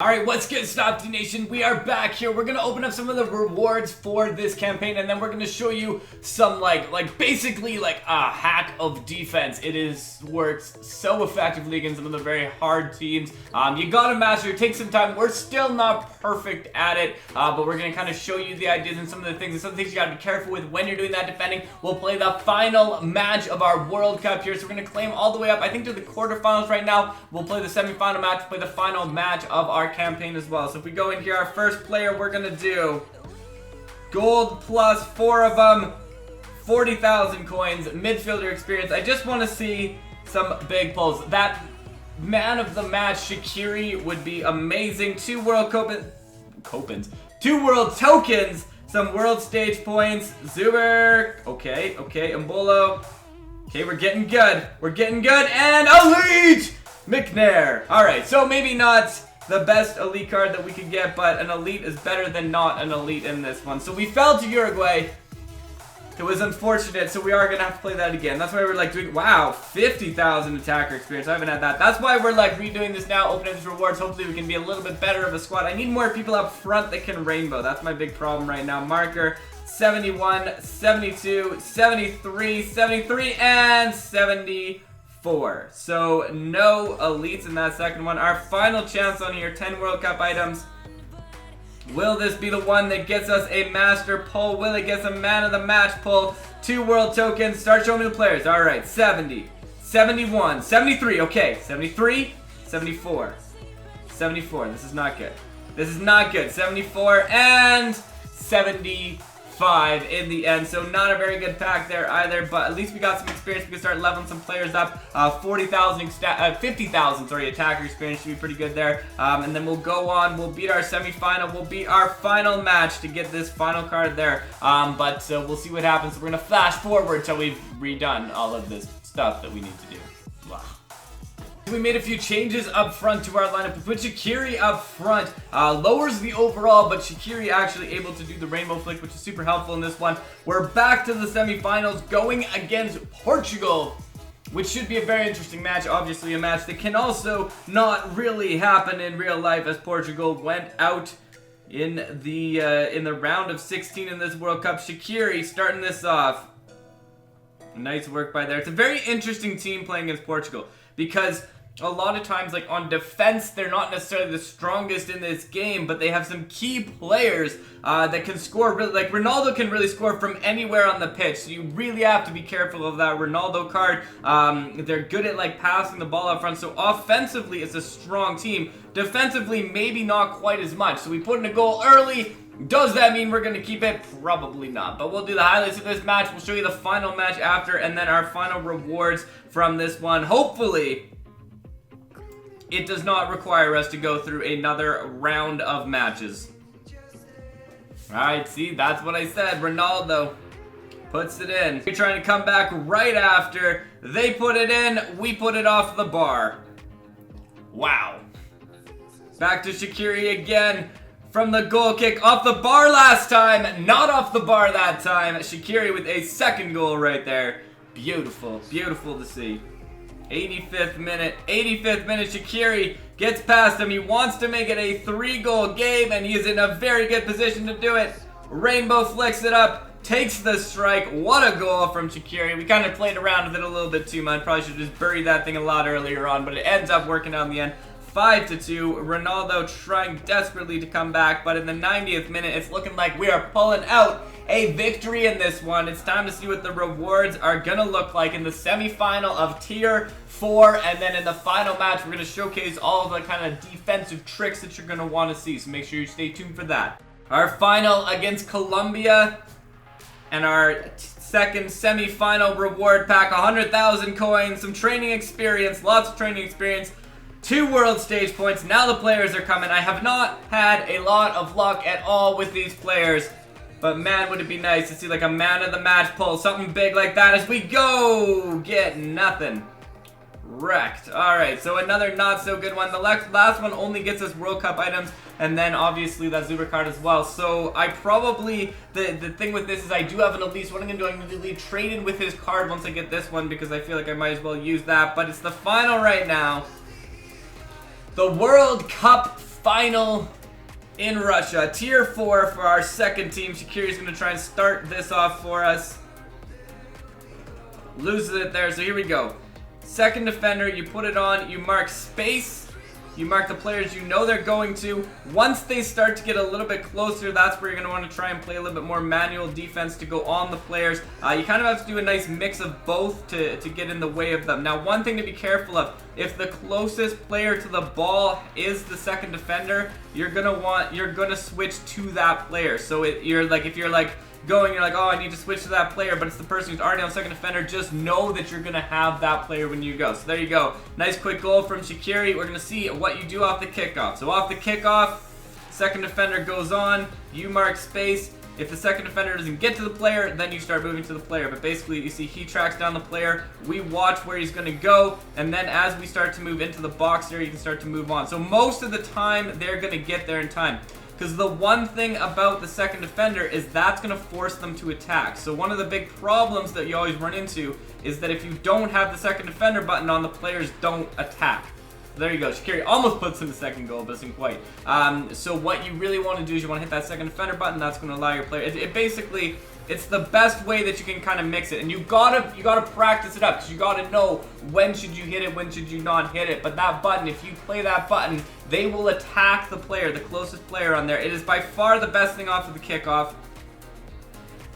Alright, what's good, Stopde Nation? We are back here. We're gonna open up some of the rewards for this campaign, and then we're gonna show you some basically a hack of defense. Works so effectively against some of the very hard teams. You gotta master it. Take some time. We're still not perfect at it, but we're gonna kind of show you the ideas and some of the things you gotta be careful with when you're doing that defending. We'll play the final match of our World Cup here, so we're gonna claim all the way up, I think, to the quarterfinals right now. We'll play the semi-final match, play the final match of our campaign as well. So if we go in here, our first player we're gonna do gold plus 4 of them, 40,000 coins, midfielder experience. I just want to see some big pulls. That man of the match Shaqiri would be amazing. 2 world two world tokens, some world stage points. Zuber, okay, Mbolo. Okay, we're getting good, and elite McNair. All right, so maybe not the best elite card that we could get, but an elite is better than not an elite in this one. So we fell to Uruguay. It was unfortunate, so we are gonna have to play that again. That's why we're doing, wow, 50,000 attacker experience. I haven't had that. That's why we're redoing this now, opening these rewards. Hopefully we can be a little bit better of a squad. I need more people up front that can rainbow. That's my big problem right now. Marker 71, 72, 73, 73, and 74. So no elites in that second one. Our final chance on here, 10 World Cup items. Will this be the one that gets us a master pull? Will it get a man of the match pull? 2 world tokens. Start showing me the players. All right, 70, 71, 73. Okay, 73, 74, 74. This is not good. 74 and 75 in the end, so not a very good pack there either, but at least we got some experience. We can start leveling some players up. 50,000 attacker experience should be pretty good there, and then we'll go on, we'll beat our semi-final, we'll beat our final match to get this final card there, but we'll see what happens. We're gonna flash forward till we've redone all of this stuff that we need to do. Wow. We made a few changes up front to our lineup. We put Shaqiri up front, lowers the overall, but Shaqiri actually able to do the rainbow flick, which is super helpful in this one. We're back to the semifinals, going against Portugal, which should be a very interesting match. Obviously a match that can also not really happen in real life, as Portugal went out in the round of 16 in this World Cup. Shaqiri starting this off. Nice work by there. It's a very interesting team playing against Portugal, because a lot of times, on defense, they're not necessarily the strongest in this game, but they have some key players that can score really, Ronaldo can really score from anywhere on the pitch, so you really have to be careful of that Ronaldo card. They're good at passing the ball up front, so offensively it's a strong team. Defensively, maybe not quite as much, so we put in a goal early. Does that mean we're going to keep it? Probably not, but we'll do the highlights of this match. We'll show you the final match after, and then our final rewards from this one. Hopefully it does not require us to go through another round of matches. Alright, see, that's what I said. Ronaldo puts it in. We're trying to come back right after. They put it in, we put it off the bar. Wow. Back to Shaqiri again. From the goal kick, off the bar last time, not off the bar that time. Shaqiri with a second goal right there. Beautiful, beautiful to see. 85th minute, Shaqiri gets past him. He wants to make it a 3-goal game, and he's in a very good position to do it. Rainbow flicks it up, takes the strike. What a goal from Shaqiri. We kind of played around with it a little bit too much. Probably should have just buried that thing a lot earlier on, but it ends up working out in the end. 5-2. Ronaldo trying desperately to come back, but in the 90th minute, it's looking like we are pulling out a victory in this one. It's time to see what the rewards are gonna look like in the semi-final of Tier 4, and then in the final match, we're gonna showcase all of the kind of defensive tricks that you're gonna want to see, so make sure you stay tuned for that. Our final against Colombia, and our second semi-final reward pack, 100,000 coins, some training experience, lots of training experience, 2 world stage points. Now the players are coming. I have not had a lot of luck at all with these players, but man, would it be nice to see a man of the match pull, something big like that as we go get nothing. Wrecked. Alright, so another not so good one. The last one only gets us World Cup items, and then obviously that Zuber card as well. So I probably, the thing with this is I do have an elite, so what I'm going to do, I'm going to trade in with his card once I get this one, because I feel like I might as well use that. But it's the final right now. The World Cup final in Russia. Tier 4 for our second team. Shaqiri's going to try and start this off for us. Loses it there, so here we go. Second defender, you put it on, you mark space. You mark the players you know they're going to. Once they start to get a little bit closer, that's where you're going to want to try and play a little bit more manual defense to go on the players. You kind of have to do a nice mix of both to get in the way of them. Now, one thing to be careful of, if the closest player to the ball is the second defender, you're going to switch to that player. So if you're like going, you're like, oh, I need to switch to that player, but it's the person who's already on second defender, just know that you're going to have that player when you go. So there you go. Nice quick goal from Shaqiri. We're going to see what you do off the kickoff. So off the kickoff, second defender goes on, you mark space. If the second defender doesn't get to the player, then you start moving to the player. But basically, you see he tracks down the player, we watch where he's going to go, and then as we start to move into the box here, you can start to move on. So most of the time, they're going to get there in time. Because the one thing about the second defender is that's going to force them to attack. So one of the big problems that you always run into is that if you don't have the second defender button on, the players don't attack. There you go. Shaqiri almost puts in the second goal, but doesn't quite. So what you really want to do is you want to hit that second defender button. That's going to allow your player. It basically, it's the best way that you can kind of mix it, and you gotta practice it up, because you gotta know when should you hit it, when should you not hit it. But that button, if you play that button, they will attack the player, the closest player on there. It is by far the best thing off of the kickoff.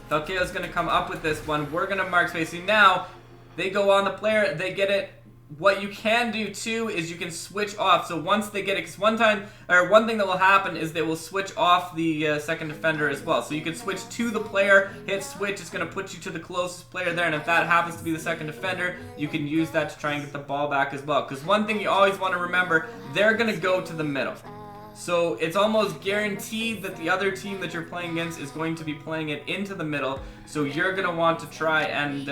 Falcao's gonna come up with this one. We're gonna mark spacing now. They go on the player, they get it. What you can do too is you can switch off. So once they get it, because one thing that will happen is they will switch off the second defender as well. So you can switch to the player, hit switch, it's going to put you to the closest player there, and if that happens to be the second defender, you can use that to try and get the ball back as well. Because one thing you always want to remember, they're going to go to the middle. So it's almost guaranteed that the other team that you're playing against is going to be playing it into the middle. So you're going to want to try and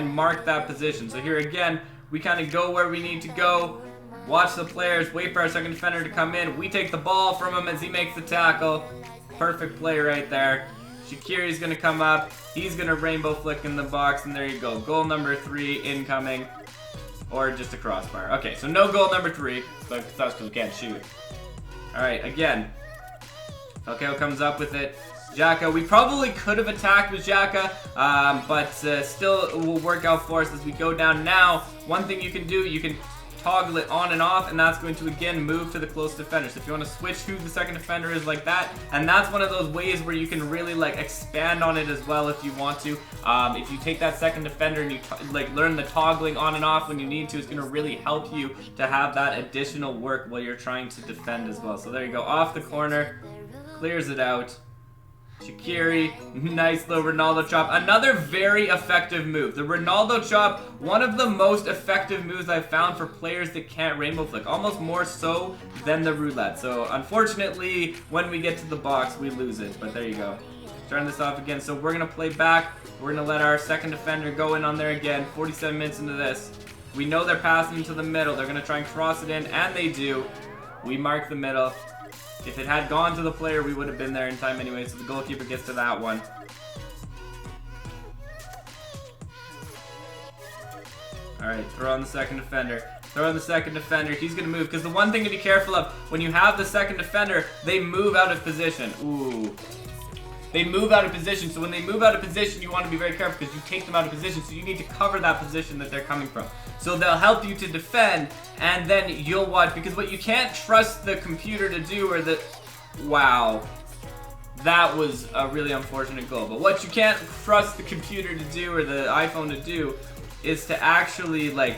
mark that position. So here again, we kind of go where we need to go, watch the players, wait for our second defender to come in. We take the ball from him as he makes the tackle. Perfect play right there. Shaqiri's going to come up. He's going to rainbow flick in the box, and there you go. Goal number 3 incoming. Or just a crossbar. Okay, so no goal number 3, but that's because we can't shoot. Alright, again. Falcao comes up with it. Xhaka, we probably could have attacked with Xhaka, but still it will work out for us as we go down now. One thing you can do, you can toggle it on and off, and that's going to again move to the close defender. So if you want to switch who the second defender is like that, and that's one of those ways where you can really like expand on it as well if you want to. If you take that second defender and you learn the toggling on and off when you need to, it's going to really help you to have that additional work while you're trying to defend as well. So there you go, off the corner, clears it out. Shaqiri, nice little Ronaldo chop. Another very effective move. The Ronaldo chop, one of the most effective moves I've found for players that can't rainbow flick. Almost more so than the roulette. So unfortunately, when we get to the box, we lose it. But there you go. Turn this off again. So we're going to play back. We're going to let our second defender go in on there again. 47 minutes into this. We know they're passing into the middle. They're going to try and cross it in, and they do. We mark the middle. If it had gone to the player, we would have been there in time anyway, so the goalkeeper gets to that one. Alright, throw on the second defender. Throw on the second defender. He's going to move, because the one thing to be careful of, when you have the second defender, they move out of position. Ooh. They move out of position, so when they move out of position, you want to be very careful because you take them out of position, so you need to cover that position that they're coming from. So they'll help you to defend, and then you'll watch, because what you can't trust the computer to do, or the... Wow. That was a really unfortunate goal. But what you can't trust the computer to do, or the iPhone to do, is to actually, like,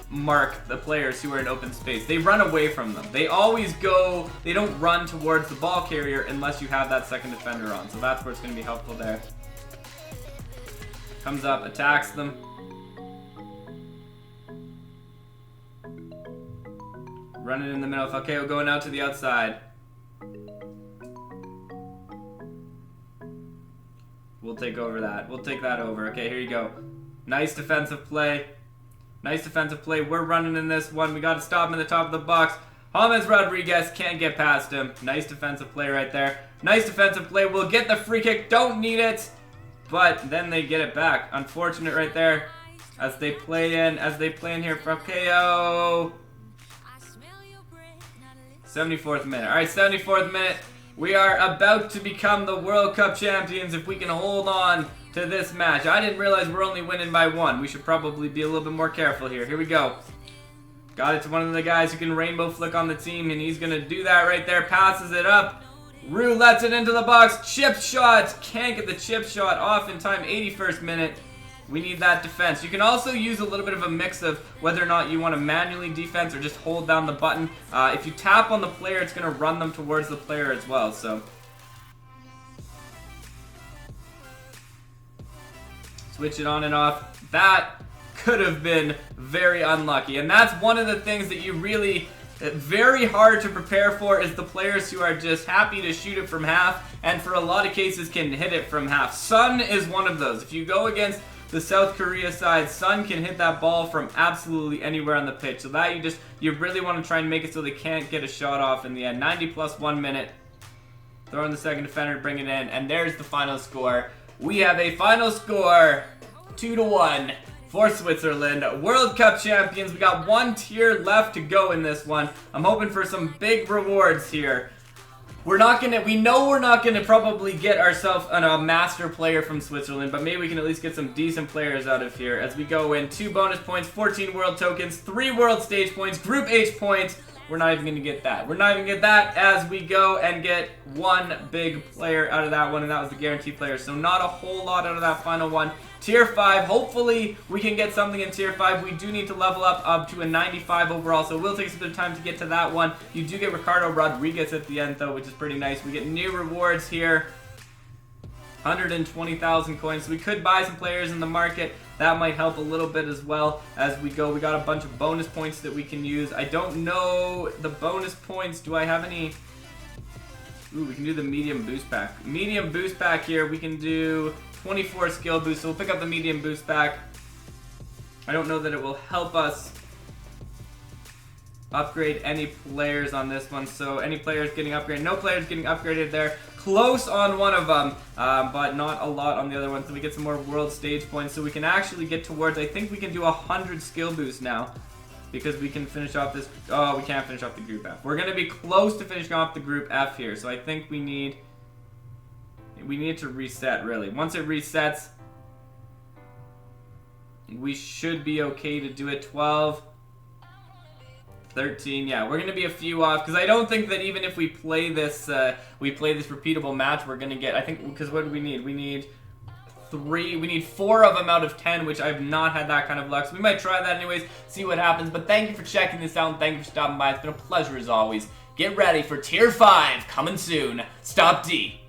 mark the players who are in open space. They run away from them. They always go, they don't run towards the ball carrier unless you have that second defender on. So that's where it's going to be helpful there. Comes up, attacks them. Running in the middle. Falcao going out to the outside. We'll take over that. We'll take that over. Okay, here you go. Nice defensive play. Nice defensive play. We're running in this one. We got to stop him in the top of the box. James Rodriguez can't get past him. Nice defensive play right there. Nice defensive play. We'll get the free kick. Don't need it. But then they get it back. Unfortunate right there. As they play in here. Falcao. 74th minute. All right, 74th minute. We are about to become the World Cup champions if we can hold on to this match. I didn't realize we're only winning by 1. We should probably be a little bit more careful here. Here we go. Got it to one of the guys who can rainbow flick on the team, and he's going to do that right there. Passes it up. Roulettes it into the box. Chip shot. Can't get the chip shot off in time. 81st minute. We need that defense. You can also use a little bit of a mix of whether or not you want to manually defense or just hold down the button. If you tap on the player, it's going to run them towards the player as well. So switch it on and off. That could have been very unlucky. And that's one of the things that you really, very hard to prepare for, is the players who are just happy to shoot it from half, and for a lot of cases can hit it from half. Sun is one of those. If you go against the South Korea side, Sun can hit that ball from absolutely anywhere on the pitch. So that you really want to try and make it so they can't get a shot off in the end. 90 plus 1 minute. Throw in the second defender to bring it in, and there's the final score. We have a final score, 2-1 for Switzerland. World Cup champions. We got 1 tier left to go in this one. I'm hoping for some big rewards here. We know we're not gonna probably get ourselves a master player from Switzerland, but maybe we can at least get some decent players out of here as we go in. 2 bonus points, 14 world tokens, 3 world stage points, Group H points. We're not even gonna get that. We're not even gonna get that as we go and get 1 big player out of that one, and that was the guaranteed player. So not a whole lot out of that final one. Tier 5, hopefully we can get something in Tier 5. We do need to level up to a 95 overall, so it will take us a bit of time to get to that one. You do get Ricardo Rodriguez at the end, though, which is pretty nice. We get new rewards here. 120,000 coins, so we could buy some players in the market. That might help a little bit as well as we go. We got a bunch of bonus points that we can use. I don't know the bonus points. Do I have any? Ooh, we can do the medium boost pack. Medium boost pack here, we can do 24 skill boost, so we'll pick up the medium boost pack. I don't know that it will help us upgrade any players on this one, so any players getting upgraded, no players getting upgraded there. Close on one of them, but not a lot on the other one, so we get some more world stage points, so we can actually get towards, I think we can do 100 skill boost now, because we can finish off this, oh, we can't finish off the group F. We're going to be close to finishing off the group F here, so I think we need to reset, really. Once it resets, we should be okay to do it. 12, 13, yeah, we're going to be a few off, because I don't think that even if we play this repeatable match, we're going to get, I think, because what do we need? We need 4 of them out of 10, which I've not had that kind of luck, so we might try that anyways, see what happens. But thank you for checking this out, and thank you for stopping by. It's been a pleasure as always. Get ready for Tier 5 coming soon. Stopde.